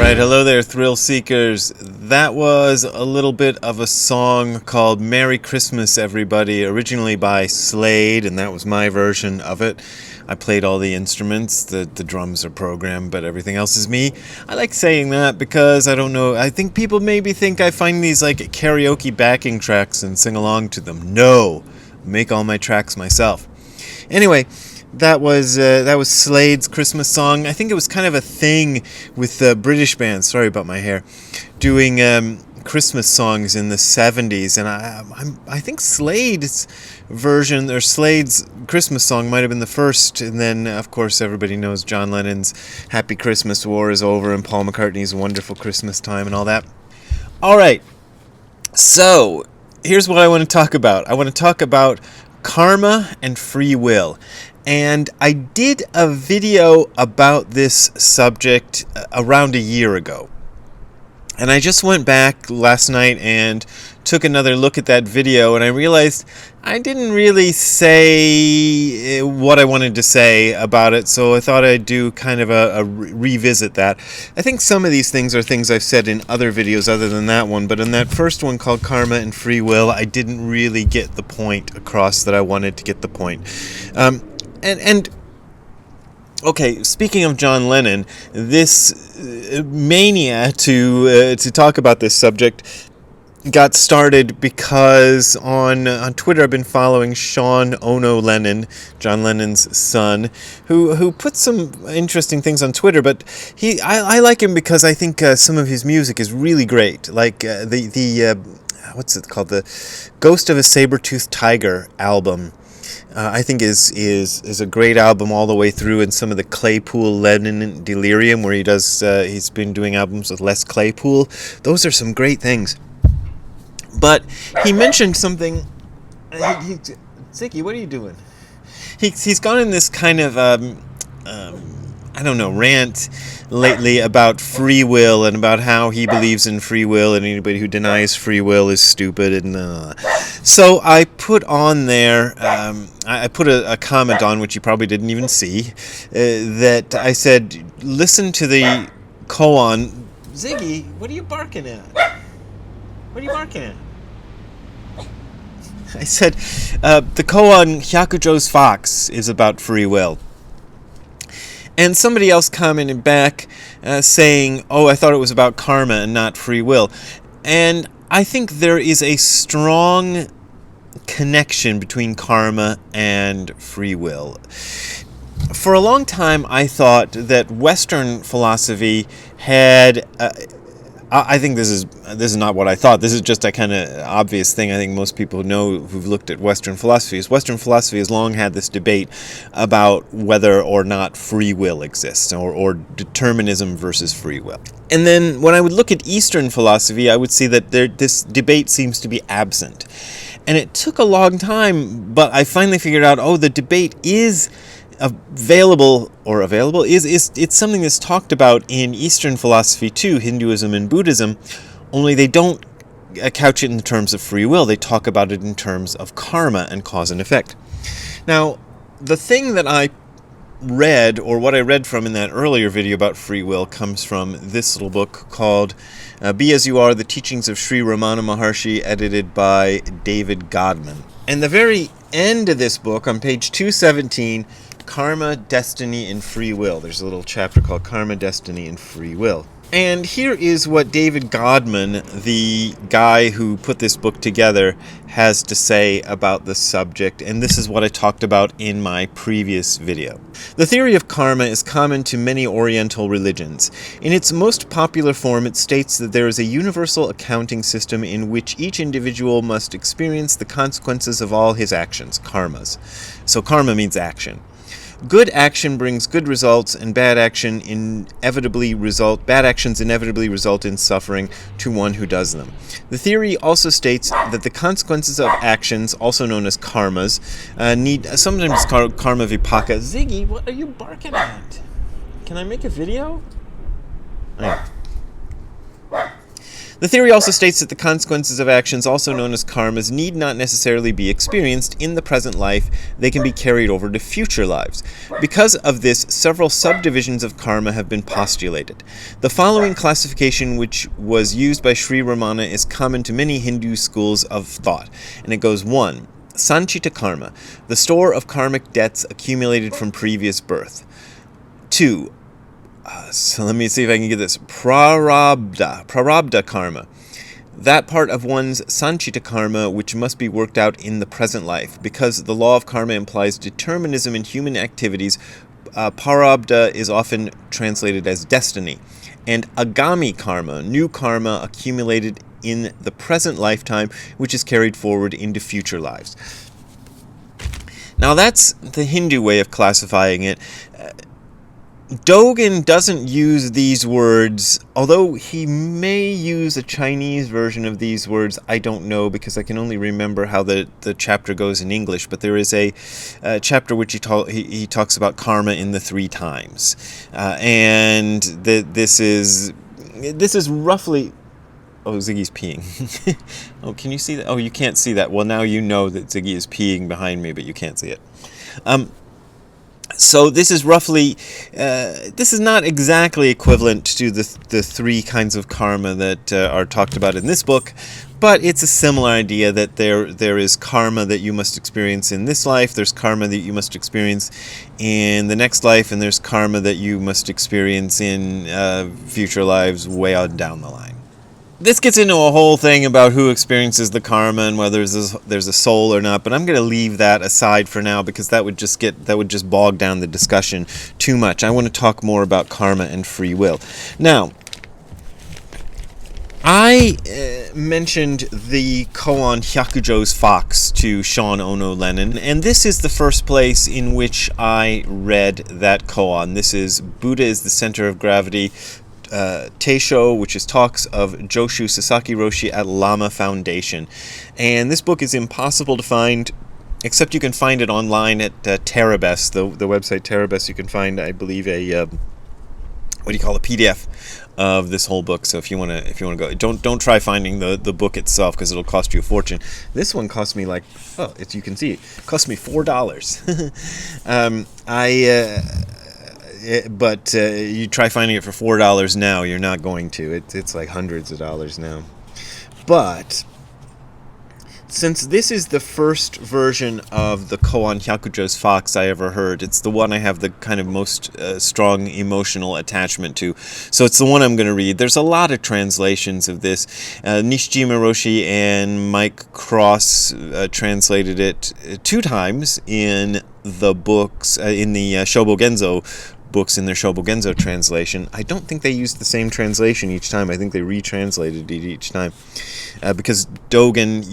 Alright, hello there, thrill seekers. That was a little bit of a song called Merry Christmas, Everybody, originally by Slade, and that was my version of it. I played all the instruments, the drums are programmed, but everything else is me. I like saying that because, I don't know, I think people maybe think I find these like karaoke backing tracks and sing along to them. No, make all my tracks myself. Anyway, that was Slade's Christmas song. I think it was kind of a thing with British bands. Sorry about my hair, doing Christmas songs in the 70s, and I think Slade's version or Slade's Christmas song might have been the first, and then of course everybody knows John Lennon's Happy Christmas, War is Over, and Paul McCartney's Wonderful Christmas Time and all that. All right, so here's what I want to talk about. I want to talk about karma and free will. And I did a video about this subject around a year ago. And I just went back last night and took another look at that video, and I realized I didn't really say what I wanted to say about it, so I thought I'd do kind of a revisit that. I think some of these things are things I've said in other videos other than that one, but in that first one called Karma and Free Will, I didn't really get the point across that I wanted to get the point. And okay, speaking of John Lennon, this mania to talk about this subject got started because on Twitter I've been following Sean Ono Lennon, John Lennon's son, who put some interesting things on Twitter. But I like him because I think some of his music is really great. Like the what's it called, the Ghost of a Saber-Toothed Tiger album. I think is a great album all the way through, and some of the Claypool Lennon Delirium, where he's been doing albums with Les Claypool. Those are some great things. But he mentioned something. Ziggy, what are you doing? He's gone in this kind of I don't know, rant lately about free will and about how he believes in free will, and anybody who denies free will is stupid. And so I put on there, I put a comment on, which you probably didn't even see, that I said, listen to the koan. Ziggy, what are you barking at? What are you barking at? I said, the koan Hyakujo's Fox is about free will. And somebody else commented back saying, oh, I thought it was about karma and not free will. And I think there is a strong connection between karma and free will. For a long time, I thought that Western philosophy had... I think this is not what I thought. This is just a kind of obvious thing I think most people know who've looked at Western philosophy. Western philosophy has long had this debate about whether or not free will exists, or determinism versus free will. And then when I would look at Eastern philosophy, I would see that this debate seems to be absent. And it took a long time, but I finally figured out, the debate is it's something that's talked about in Eastern philosophy too, Hinduism and Buddhism, only they don't couch it in terms of free will. They talk about it in terms of karma and cause and effect. Now, the thing that I read, or what I read from in that earlier video about free will, comes from this little book called Be As You Are, The Teachings of Sri Ramana Maharshi, edited by David Godman. And the very end of this book, on page 217, Karma, Destiny, and Free Will. There's a little chapter called Karma, Destiny, and Free Will. And here is what David Godman, the guy who put this book together, has to say about the subject, and this is what I talked about in my previous video. The theory of karma is common to many Oriental religions. In its most popular form, it states that there is a universal accounting system in which each individual must experience the consequences of all his actions, karmas. So karma means action. Good action brings good results, and bad actions inevitably result in suffering to one who does them. The theory also states that the consequences of actions, also known as karmas, sometimes called karma vipaka. Ziggy, what are you barking at? Can I make a video? Oh, yeah. The theory also states that the consequences of actions, also known as karmas, need not necessarily be experienced in the present life. They can be carried over to future lives. Because of this, several subdivisions of karma have been postulated. The following classification, which was used by Sri Ramana, is common to many Hindu schools of thought, and it goes: 1. Sanchita karma, the store of karmic debts accumulated from previous birth. 2. So let me see if I can get this. Prarabdha karma. That part of one's sanchita karma which must be worked out in the present life. Because the law of karma implies determinism in human activities, prarabdha is often translated as destiny. And agami karma, new karma accumulated in the present lifetime, which is carried forward into future lives. Now that's the Hindu way of classifying it. Dogen doesn't use these words, although he may use a Chinese version of these words. I don't know, because I can only remember how the chapter goes in English, but there is a chapter which he talks about karma in the 3 times. And this is roughly... Oh, Ziggy's peeing. Oh, can you see that? Oh, you can't see that. Well, now you know that Ziggy is peeing behind me, but you can't see it. So this is roughly, this is not exactly equivalent to the 3 kinds of karma that are talked about in this book, but it's a similar idea that there is karma that you must experience in this life, there's karma that you must experience in the next life, and there's karma that you must experience in future lives way on down the line. This gets into a whole thing about who experiences the karma and whether there's a soul or not, but I'm going to leave that aside for now because that would just bog down the discussion too much. I want to talk more about karma and free will. Now, I mentioned the koan Hyakujo's Fox to Sean Ono Lennon, and this is the first place in which I read that koan. This is Buddha is the Center of Gravity, Teisho, which is talks of Joshu Sasaki Roshi at Lama Foundation. And this book is impossible to find, except you can find it online at Terabest, the website Terabest. You can find, I believe, a PDF of this whole book. So if you want to go, don't try finding the book itself, because it'll cost you a fortune. This one cost me you can see, it cost me $4. But you try finding it for $4 now, you're not going to. It's like hundreds of dollars now. But since this is the first version of the koan Hyakujo's Fox I ever heard, it's the one I have the kind of most strong emotional attachment to. So it's the one I'm going to read. There's a lot of translations of this. Nishijima Roshi and Mike Cross translated it 2 times in the books, in the Shobogenzo books, in their Shobogenzo translation. I don't think they used the same translation each time. I think they retranslated it each time, because Dogen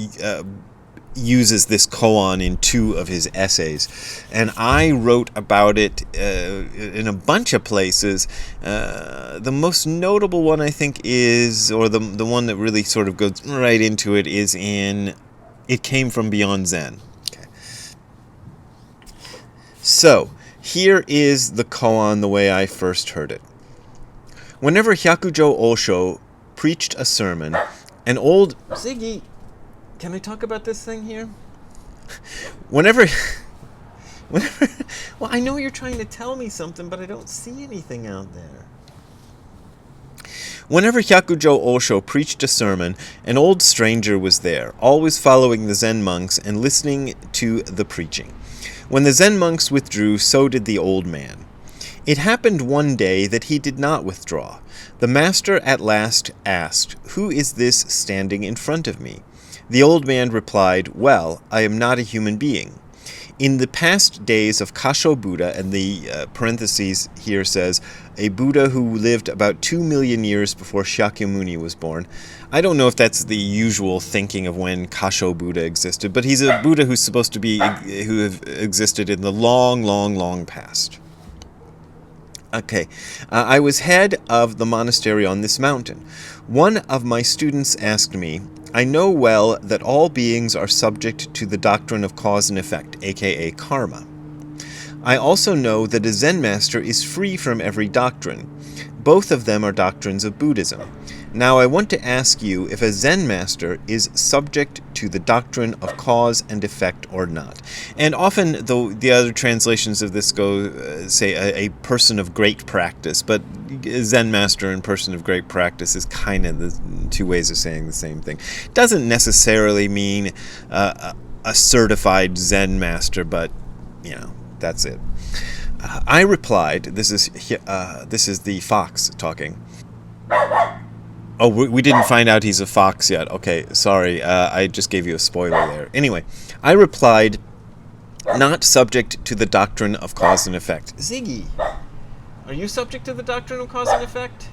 uses this koan in 2 of his essays, and I wrote about it in a bunch of places. The most notable one, I think, is, or the one that really sort of goes right into it, is in It Came From Beyond Zen. Okay. So here is the koan the way I first heard it. Whenever Hyakujo Osho preached a sermon, an old... Ziggy, can I talk about this thing here? Whenever... Well, I know you're trying to tell me something, but I don't see anything out there. Whenever Hyakujo Osho preached a sermon, an old stranger was there, always following the Zen monks and listening to the preaching. When the Zen monks withdrew, so did the old man. It happened one day that he did not withdraw. The master at last asked, "Who is this standing in front of me?" The old man replied, "Well, I am not a human being. In the past days of Kasho Buddha," and the parentheses here says, a Buddha who lived about 2 million years before Shakyamuni was born. I don't know if that's the usual thinking of when Kasho Buddha existed, but he's a Buddha who's supposed to be, who have existed in the long, long, long past. Okay, I was head of the monastery on this mountain. One of my students asked me, "I know well that all beings are subject to the doctrine of cause and effect, aka karma. I also know that a Zen master is free from every doctrine. Both of them are doctrines of Buddhism. Now I want to ask you if a Zen master is subject to the doctrine of cause and effect or not. And often, though, the other translations of this go, say, a person of great practice, but Zen master and person of great practice is kind of the two ways of saying the same thing. Doesn't necessarily mean a certified Zen master, but, that's it. I replied, this is the fox talking. Oh, we didn't find out he's a fox yet. Okay, sorry. I just gave you a spoiler there. Anyway, I replied, not subject to the doctrine of cause and effect. Ziggy, are you subject to the doctrine of cause and effect?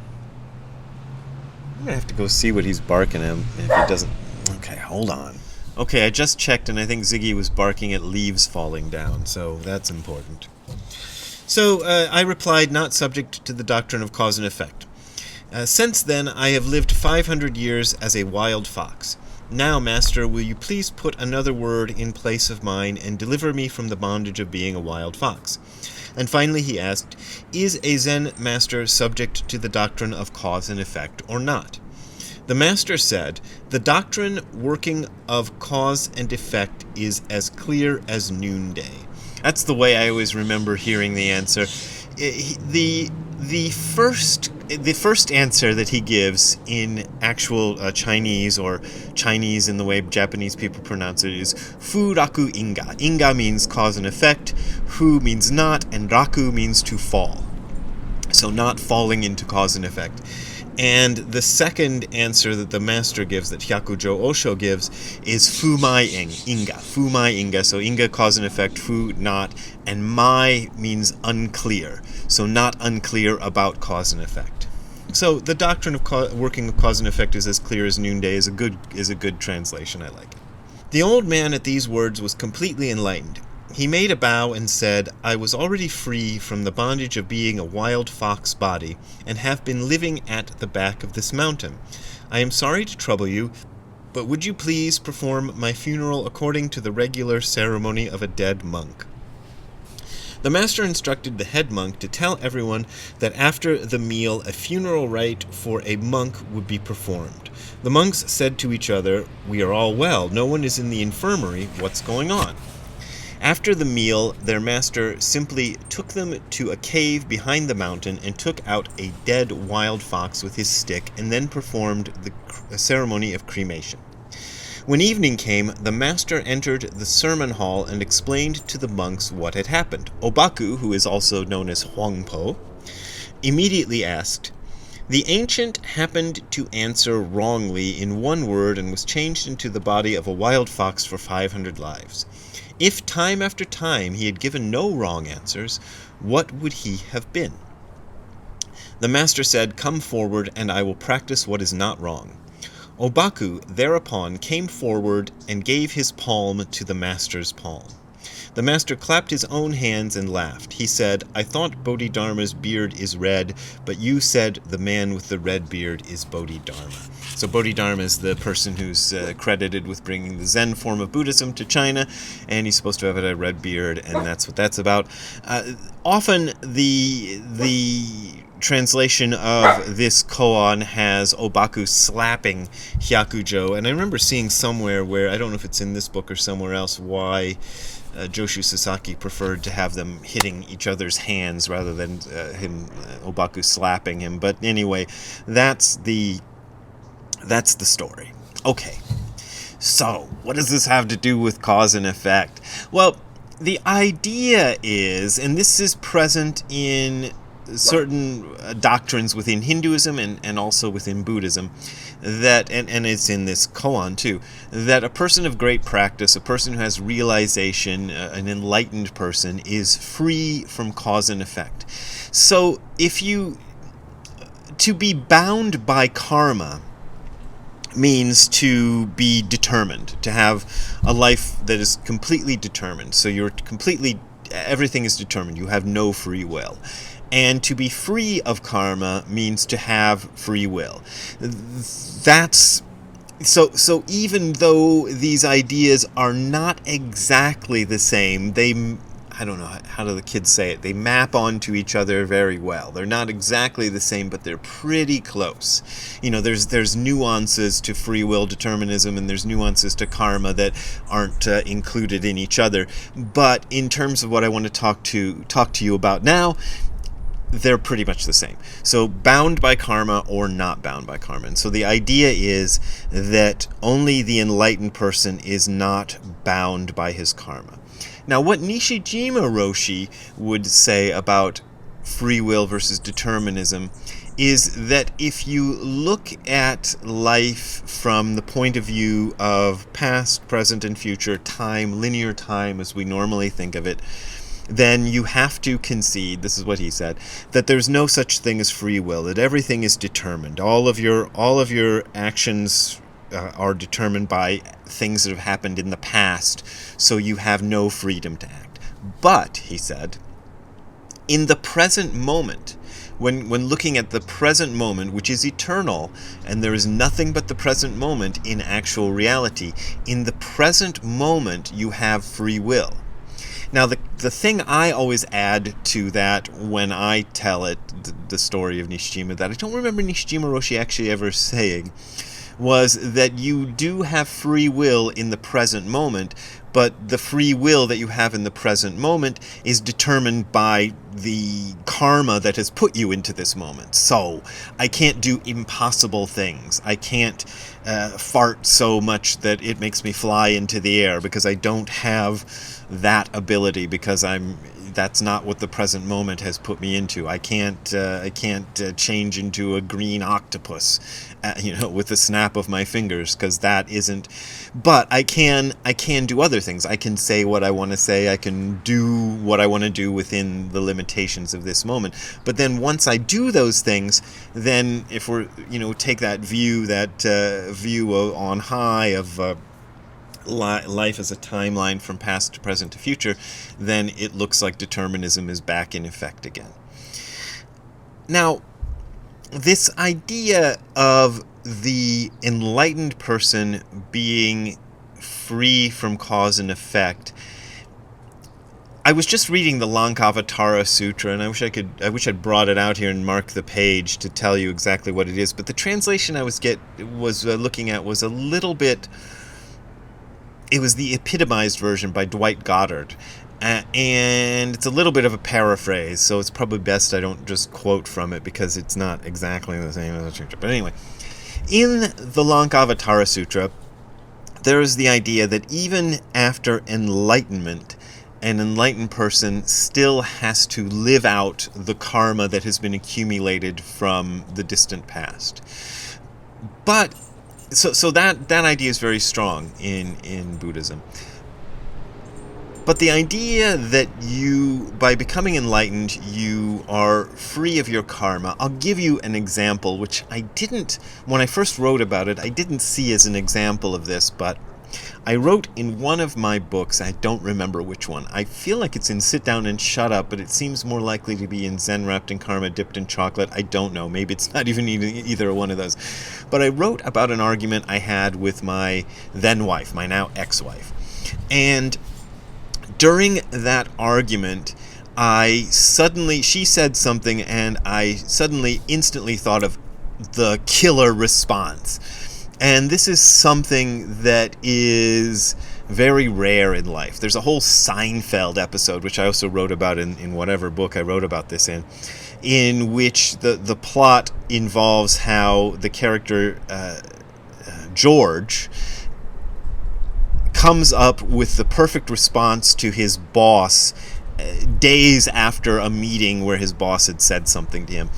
I'm going to have to go see what he's barking at if he doesn't. Okay, hold on. Okay, I just checked, and I think Ziggy was barking at leaves falling down, so that's important. So I replied, not subject to the doctrine of cause and effect. Since then, I have lived 500 years as a wild fox. Now, Master, will you please put another word in place of mine and deliver me from the bondage of being a wild fox? And finally he asked, is a Zen master subject to the doctrine of cause and effect or not? The master said, the doctrine working of cause and effect is as clear as noonday. That's the way I always remember hearing the answer. The first answer that he gives in actual Chinese, or Chinese in the way Japanese people pronounce it, is fu raku inga. Inga means cause and effect, fu means not, and raku means to fall. So not falling into cause and effect. And the second answer that the master gives, that Hyakujo Osho gives, is fumai inga. Fumai inga. So inga, cause and effect, fu, not, and mai means unclear. So not unclear about cause and effect. So the doctrine of working of cause and effect is as clear as noonday is a good translation. I like it. The old man at these words was completely enlightened. He made a bow and said, I was already free from the bondage of being a wild fox body, and have been living at the back of this mountain. I am sorry to trouble you, but would you please perform my funeral according to the regular ceremony of a dead monk? The master instructed the head monk to tell everyone that after the meal a funeral rite for a monk would be performed. The monks said to each other, we are all well, no one is in the infirmary, what's going on? After the meal, their master simply took them to a cave behind the mountain and took out a dead wild fox with his stick, and then performed the ceremony of cremation. When evening came, the master entered the sermon hall and explained to the monks what had happened. Obaku, who is also known as Huangpo, immediately asked, the ancient happened to answer wrongly in one word and was changed into the body of a wild fox for 500 lives. If time after time he had given no wrong answers, what would he have been? The master said, come forward and I will practice what is not wrong. Obaku thereupon came forward and gave his palm to the master's palm. The master clapped his own hands and laughed. He said, I thought Bodhidharma's beard is red, but you said the man with the red beard is Bodhidharma. So Bodhidharma is the person who's credited with bringing the Zen form of Buddhism to China, and he's supposed to have a red beard, and that's what that's about. Often the translation of this koan has Obaku slapping Hyakujo, and I remember seeing somewhere where, I don't know if it's in this book or somewhere else, why Joshu Sasaki preferred to have them hitting each other's hands rather than Obaku slapping him. But anyway, that's the story. Okay, so what does this have to do with cause and effect? Well, the idea is, and this is present in certain doctrines within Hinduism and also within Buddhism, that, and it's in this koan too, that a person of great practice, a person who has realization, an enlightened person, is free from cause and effect. So to be bound by karma means to be determined, to have a life that is completely determined. So everything is determined. You have no free will. And to be free of karma means to have free will. That's so even though these ideas are not exactly the same, they I don't know, how do the kids say it? They map onto each other very well. They're not exactly the same, but they're pretty close. There's nuances to free will determinism, and there's nuances to karma that aren't included in each other. But in terms of what I want to talk to you about now, they're pretty much the same. So bound by karma or not bound by karma. And so the idea is that only the enlightened person is not bound by his karma. Now, what Nishijima Roshi would say about free will versus determinism is that if you look at life from the point of view of past, present, and future time, linear time as we normally think of it, then you have to concede, this is what he said, that there's no such thing as free will, that everything is determined. All of your actions are determined by things that have happened in the past, so you have no freedom to act. But, he said, in the present moment, when looking at the present moment, which is eternal, and there is nothing but the present moment in actual reality, in the present moment you have free will. Now, the thing I always add to that when I tell it, the story of Nishijima, that I don't remember Nishijima Roshi actually ever saying, was that you do have free will in the present moment, but the free will that you have in the present moment is determined by the karma that has put you into this moment. So, I can't do impossible things. I can't fart so much that it makes me fly into the air because I don't have that ability, because that's not what the present moment has put me into. I can't change into a green octopus, with the snap of my fingers, because that isn't. But I can do other things. I can say what I want to say. I can do what I want to do within the limitations of this moment. But then once I do those things, then if we're take that view on high of life as a timeline from past to present to future, then it looks like determinism is back in effect again. Now, this idea of the enlightened person being free from cause and effect, I was just reading the Lankavatara Sutra, and I wish I'd brought it out here and marked the page to tell you exactly what it is, but the translation I was looking at was a little bit. It was the epitomized version by Dwight Goddard, and it's a little bit of a paraphrase, so it's probably best I don't just quote from it because it's not exactly the same as the Sutra. But anyway, in the Lankavatara Sutra, there is the idea that even after enlightenment, an enlightened person still has to live out the karma that has been accumulated from the distant past. But So that idea is very strong in Buddhism. But the idea that by becoming enlightened, you are free of your karma. I'll give you an example, which when I first wrote about it, I didn't see as an example of this, but I wrote in one of my books, I don't remember which one. I feel like it's in Sit Down and Shut Up, but it seems more likely to be in Zen Wrapped in Karma, Dipped in Chocolate. I don't know. Maybe it's not even either one of those. But I wrote about an argument I had with my then wife, my now ex-wife. And during that argument, she said something, and I suddenly instantly thought of the killer response. And this is something that is very rare in life. There's a whole Seinfeld episode, which I also wrote about in whatever book I wrote about this in which the plot involves how the character George comes up with the perfect response to his boss days after a meeting where his boss had said something to him.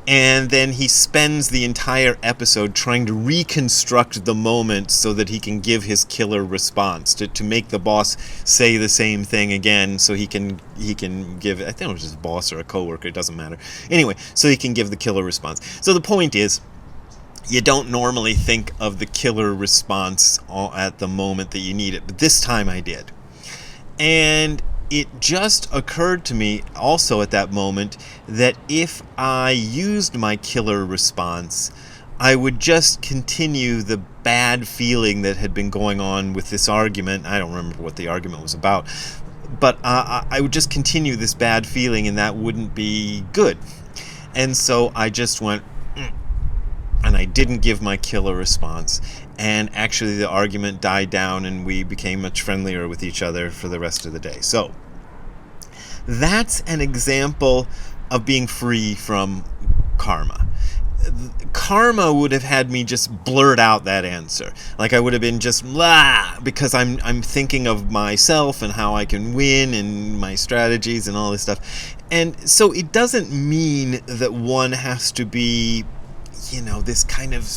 And then he spends the entire episode trying to reconstruct the moment so that he can give his killer response, to make the boss say the same thing again, so he can give, I think it was his boss or a coworker, it doesn't matter. Anyway, so he can give the killer response. So the point is, you don't normally think of the killer response at the moment that you need it, but this time I did. And it just occurred to me also at that moment that if I used my killer response, I would just continue the bad feeling that had been going on with this argument. I don't remember what the argument was about, but I would just continue this bad feeling, and that wouldn't be good. And so I just went, and I didn't give my killer response. And actually, the argument died down, and we became much friendlier with each other for the rest of the day. So that's an example of being free from karma. Karma would have had me just blurt out that answer. Like I would have been just blah, because I'm thinking of myself and how I can win and my strategies and all this stuff. And so it doesn't mean that one has to be, this kind of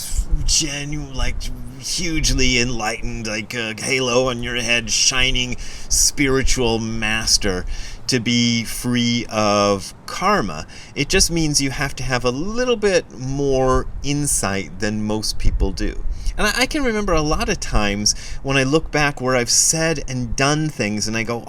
genuine, like hugely enlightened, like a halo on your head, shining spiritual master to be free of karma. It just means you have to have a little bit more insight than most people do. And I can remember a lot of times when I look back where I've said and done things and I go,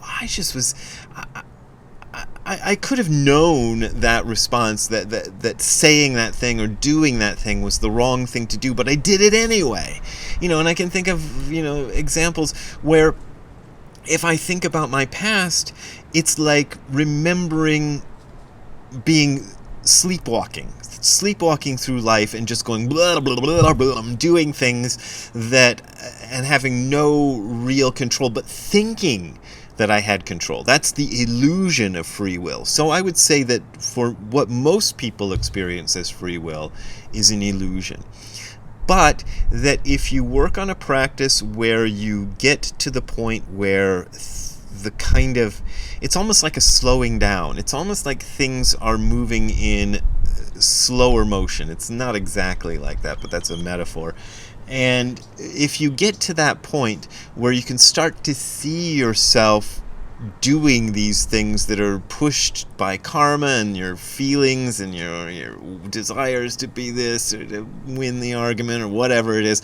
I could have known that response, that saying that thing or doing that thing was the wrong thing to do, but I did it anyway. And I can think of, examples where if I think about my past, it's like remembering being sleepwalking through life and just going blah, blah, blah, blah, blah, doing things and having no real control, but thinking that I had control. That's the illusion of free will. So I would say that for what most people experience as free will is an illusion. But that if you work on a practice where you get to the point where it's almost like a slowing down. It's almost like things are moving in slower motion. It's not exactly like that, but that's a metaphor. And if you get to that point where you can start to see yourself doing these things that are pushed by karma and your feelings and your desires to be this or to win the argument or whatever it is,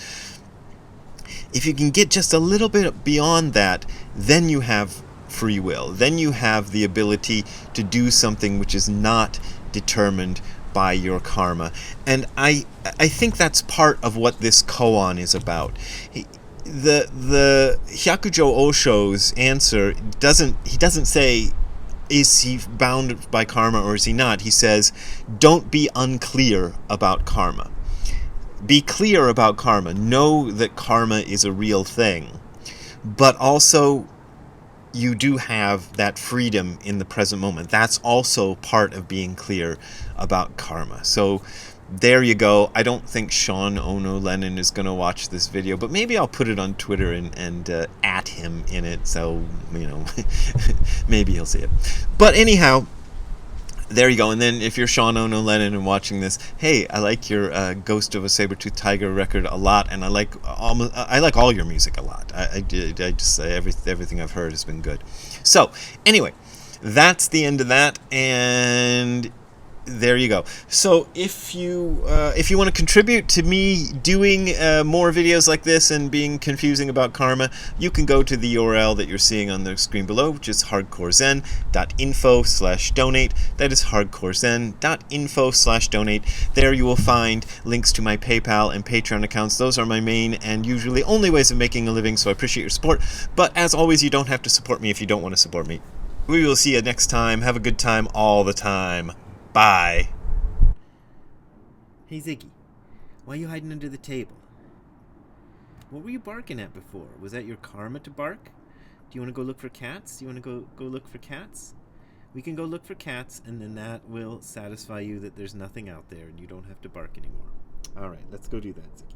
if you can get just a little bit beyond that, then you have free will. Then you have the ability to do something which is not determined by your karma. And I think that's part of what this koan is about. The Hyakujo Osho's answer doesn't say, is he bound by karma or is he not? He says, don't be unclear about karma. Be clear about karma. Know that karma is a real thing. But also, you do have that freedom in the present moment. That's also part of being clear about karma. So there you go. I don't think Sean Ono Lennon is going to watch this video, but maybe I'll put it on Twitter and at him in it, so, maybe he'll see it. But anyhow, there you go. And then if you're Sean Ono Lennon and watching this, hey, I like your Ghost of a Saber-Toothed Tiger record a lot, and I like all your music a lot. I just say everything I've heard has been good. So anyway, that's the end of that, and there you go. So if you want to contribute to me doing more videos like this and being confusing about karma, you can go to the URL that you're seeing on the screen below, which is hardcorezen.info/donate. That is hardcorezen.info/donate. There you will find links to my PayPal and Patreon accounts. Those are my main and usually only ways of making a living, so I appreciate your support. But as always, you don't have to support me if you don't want to support me. We will see you next time. Have a good time all the time. Bye. Hey Ziggy, why are you hiding under the table? What were you barking at before? Was that your karma to bark? Do you want to go look for cats? Do you want to go look for cats? We can go look for cats, and then that will satisfy you that there's nothing out there and you don't have to bark anymore. Alright, let's go do that, Ziggy.